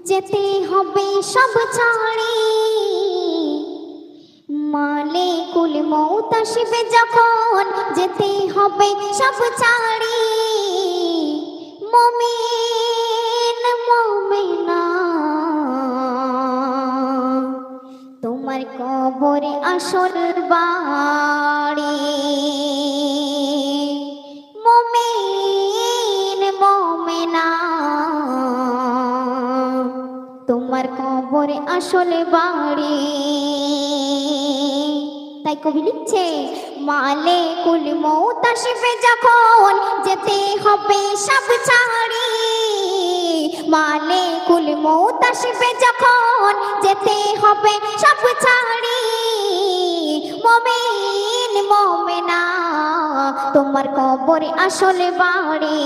যেতে হবে সব ছাড়ি, মালিকুল মউত আসবে যখন, যেতে হবে সব ছাড়ি। মুমিন মুমিনা তোমার কবরে আসল বাড়ি। মুমিন মুমিনা তোমার কবরে আসল বাড়ি। তাই কবি লিখছে, মালিকুল মউত আসবে যখন, যেতে হবে সব ছাড়ি। মালিকুল মউত আসবে যখন, যেতে হবে সব ছাড়ি। মুমিন মুমিনা তোমার কবরে আসল বাড়ি।